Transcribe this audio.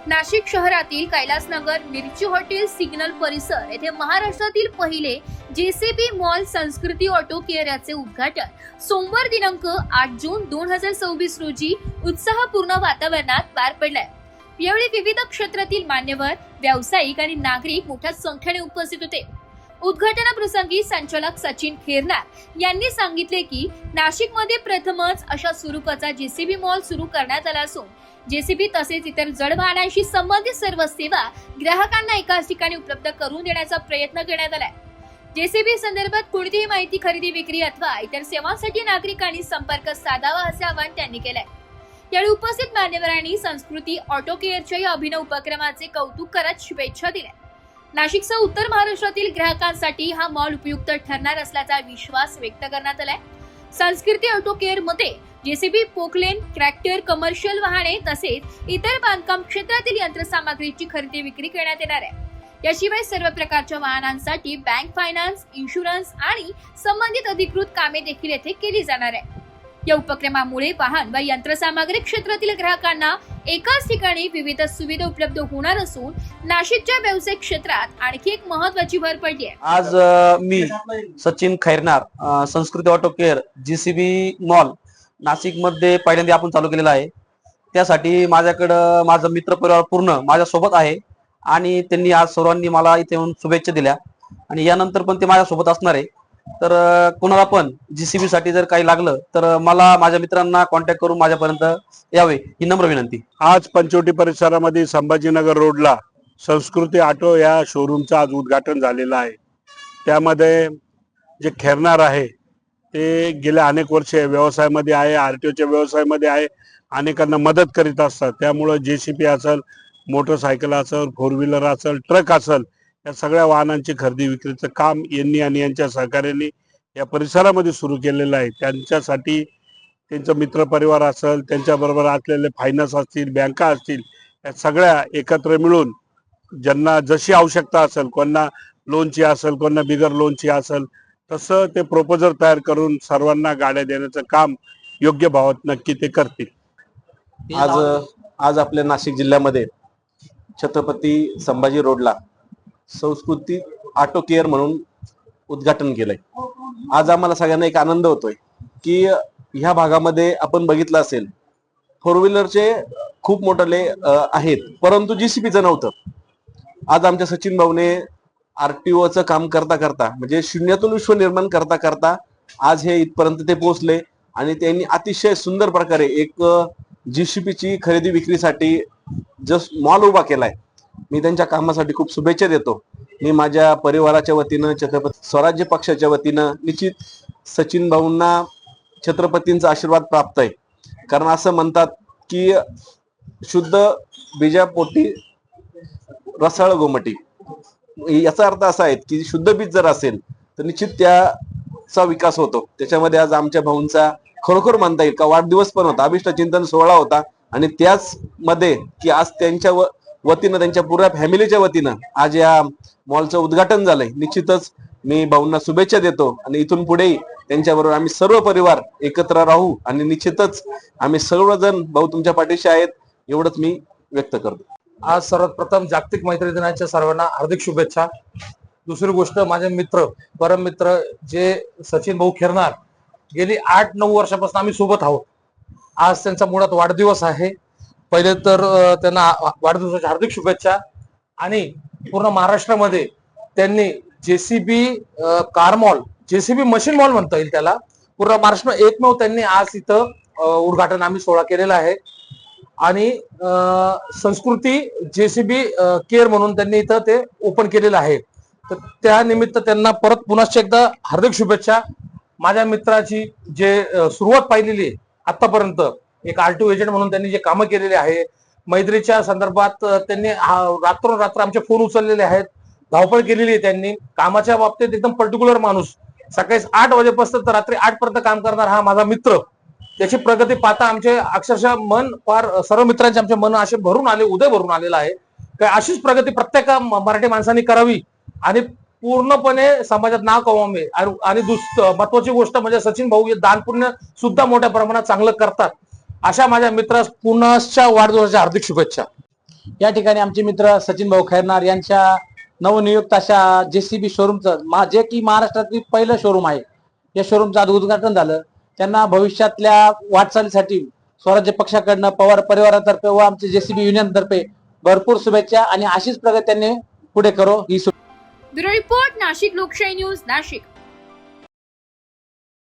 नाशिक शहरातील कैलासनगर मिरची hotel signal परिसर येथे महाराष्ट्रातील पहिले जेसीबी मॉल संस्कृती ऑटो केअर याचे उद्घाटन सोमवार दिनांक 8 जून 2026 रोजी उत्साहपूर्ण वातावरणात पार पडले। यावेळी विविध क्षेत्रातील मान्यवर, व्यावसायिक आणि नागरिक मोठ्या संख्येने उपस्थित होते। उद्घाटनाप्रसंगी संचालक सचिन खेरनार यांनी सांगितले की नाशिकमध्ये प्रथमच अशा स्वरूपाचा जेसीबी मॉल सुरू करण्यात आला असून जेसीबी तसेच इतर जड वाहनांशी संबंधित सर्व सेवा ग्राहकांना एकाच ठिकाणी उपलब्ध करून देण्याचा प्रयत्न करण्यात आलाय। जेसीबी संदर्भात कोणतीही माहिती, खरेदी, विक्री अथवा इतर सेवांसाठी नागरिकांनी संपर्क साधावा असे आवाहन त्यांनी केलंय। यावेळी उपस्थित मान्यवरांनी संस्कृती ऑटो केअरच्या या अभिनव उपक्रमाचे कौतुक करत शुभेच्छा दिल्या। नाशिकसह उत्तर महाराष्ट्रातील ग्राहकांसाठी हा मॉल उपयुक्त ठरणार असल्याचा विश्वास व्यक्त करण्यात आलाय। संस्कृती ऑटो केअर मध्ये जेसीबी, पोकलेन, ट्रॅक्टर, कमर्शियल वाहने तसेच इतर बांधकाम क्षेत्रातील यंत्रसामग्रीची खरेदी विक्री करण्यात येणार आहे। याशिवाय सर्व प्रकारच्या वाहनांसाठी बँक फायनान्स, इन्शुरन्स आणि संबंधित अधिकृत कामे देखील येथे केली जाणार आहे। या उपक्रमामुळे वाहन व यंत्रसामग्री क्षेत्रातील ग्राहकांना एकाच ठिकाणी विविध सुविधा उपलब्ध होणार असून नाशिकच्या व्यावसायिक क्षेत्रात आणखी एक महत्त्वाची भर पडली आहे। आज मी सचिन खैरनार, संस्कृती auto care JCB mall Nashik मध्ये पहिल्यांदा आपण चालू केलेला आहे। त्यासाठी माझ्याकडे माझा मित्र परिवार पूर्ण माझ्या सोबत आहे आणि त्यांनी आज सर्वांनी मला इथे येऊन शुभेच्छा दिल्या आणि यानंतर पण ते माझ्या सोबत असणार आहे। तर कोणाला पण जेसीबी साठी जर काही लागलं तर मला माझ्या मित्रांना कॉन्टॅक्ट करून माझ्यापर्यंत यावे ही नम्र विनंती। आज पंचवटी परिसरामध्ये संभाजीनगर रोडला संस्कृती ऑटो या शोरूमचं आज उद्घाटन झालेलं आहे। त्यामध्ये जे खेरणार आहे ते गेल्या अनेक वर्ष व्यवसायामध्ये आहे, आरटीओच्या व्यवसायामध्ये आहे, अनेकांना मदत करीत असतात। त्यामुळे जेसीबी असेल, मोटरसायकल असेल, फोर व्हीलर असेल, ट्रक असेल, या सगळ्या वाहनांची खरेदी विक्रीचं काम यांनी आणि यांच्या सहकार्याने या परिसरामध्ये सुरू केलेलं आहे। त्यांच्यासाठी त्यांचा मित्रपरिवार असेल, त्यांच्याबरोबर असलेले फायनान्स असतील, बँका असतील, या सगळ्या एकत्र मिळून ज्यांना जशी आवश्यकता असेल, कोणाला लोनची असेल, कोणाला बिगर लोनची असेल, तसं ते प्रपोजल तयार करून सर्वांना गाड्या देण्याचं काम योग्य भावात नक्की ते करतील। आज आपल्या नाशिक जिल्ह्यामध्ये छत्रपती संभाजी रोडला संस्कृती ऑटो केअर म्हणून उद्घाटन केलंय। आज आम्हाला सगळ्यांना एक आनंद होतोय की ह्या भागामध्ये आपण बघितलं असेल फोर व्हीलरचे खूप मोठे आहेत, परंतु जेसीबीचं नव्हतं। आज आमच्या सचिन भाऊने आरटीओचं काम करता करता म्हणजे शून्यातून विश्व निर्माण करता करता आज हे इथपर्यंत ते पोहोचले आणि त्यांनी अतिशय सुंदर प्रकारे एक जेसीबीची खरेदी विक्रीसाठी जस्ट मॉल उभा केलाय। मी त्यांच्या कामासाठी खूप शुभेच्छा देतो। मी माझ्या परिवाराच्या वतीनं, छत्रपती स्वराज्य पक्षाच्या वतीनं निश्चित सचिन भाऊंना छत्रपतींचा आशीर्वाद प्राप्त आहे। कारण असं म्हणतात की शुद्ध बीजापोटी रसाळ गोमटी, याचा अर्थ असा आहे की शुद्ध बीज जर असेल तर निश्चित त्याचा विकास होतो। त्याच्यामध्ये आज आमच्या भाऊंचा खरोखर म्हणता येईल का वाढदिवस पण होता, अभिष्ट चिंतन सोहळा होता आणि त्याच मध्ये की आज त्यांच्या वतीनं, त्यांच्या पुऱ्या फॅमिलीच्या वतीनं आज या मॉलचं उद्घाटन झालंय। निश्चितच मी भाऊंना शुभेच्छा देतो आणि इथून पुढेही त्यांच्याबरोबर आम्ही सर्व परिवार एकत्र राहू आणि निश्चितच आम्ही सर्वजण भाऊ तुमच्या पाठीशी आहेत एवढंच मी व्यक्त करतो। आज सर्वात प्रथम जागतिक मैत्री दिनाच्या सर्वांना हार्दिक शुभेच्छा। दुसरी गोष्ट, माझे मित्र, परम मित्र जे सचिन भाऊ खेरनार, गेली 8-9 वर्षापासून आम्ही सोबत आहोत। आज त्यांचा मुळात वाढदिवस आहे। पहिले तर त्यांना वाढदिवसाच्या हार्दिक शुभेच्छा। आणि पूर्ण महाराष्ट्रामध्ये त्यांनी JCB car mall, JCB machine mall म्हणता येईल त्याला, पूर्ण महाराष्ट्र एकमेव त्यांनी आज इथं उद्घाटन आम्ही सोहळा केलेला आहे। आणि संस्कृती जेसीबी केअर म्हणून त्यांनी इथं ते ओपन केलेलं आहे। तर त्या निमित्त त्यांना परत पुन्हा एकदा हार्दिक शुभेच्छा। माझ्या मित्राची जे सुरुवात पाहिलेली आहे आतापर्यंत, एक आरटीओ एजंट म्हणून त्यांनी जे कामं केलेले आहे, मैत्रीच्या संदर्भात त्यांनी रात्र आमचे फोन उचललेले आहेत, धावपळ केलेली आहे त्यांनी। कामाच्या बाबतीत एकदम पर्टिक्युलर माणूस, सकाळी 8 वाजेपासून तर रात्री 8 पर्यंत काम करणार हा माझा मित्र। त्याची प्रगती पाहता आमचे अक्षरशः मन फार, सर्व मित्रांचे आमचे मन असे भरून आले, उदय भरून आलेला आहे की अशीच प्रगती प्रत्येक मराठी माणसांनी करावी आणि पूर्णपणे समाजात नाव कमावे। आणि महत्वाची गोष्ट म्हणजे सचिन भाऊ हे दान पुण्य सुद्धा मोठ्या प्रमाणात चांगलं करतात। अशा माझ्या मित्रास पुन्हा वाढदिवसाच्या हार्दिक शुभेच्छा। या ठिकाणी आमचे मित्र सचिन भाऊ खैरनार यांच्या नवनियुक्त अशा JCB शोरूमचं जे की महाराष्ट्रातील पहिलं शोरूम आहे, या शोरूमचं आज उद्घाटन झालं. त्यांना भविष्यातल्या वाटचालीसाठी स्वराज्य पक्षाकडनं, पवार परिवारातर्फे व आमचे JCB युनियन तर्फे भरपूर शुभेच्छा आणि अशीच प्रगती त्यांनी पुढे करो ही ब्युरो रिपोर्ट, नाशिक लोकशाही न्यूज, नाशिक.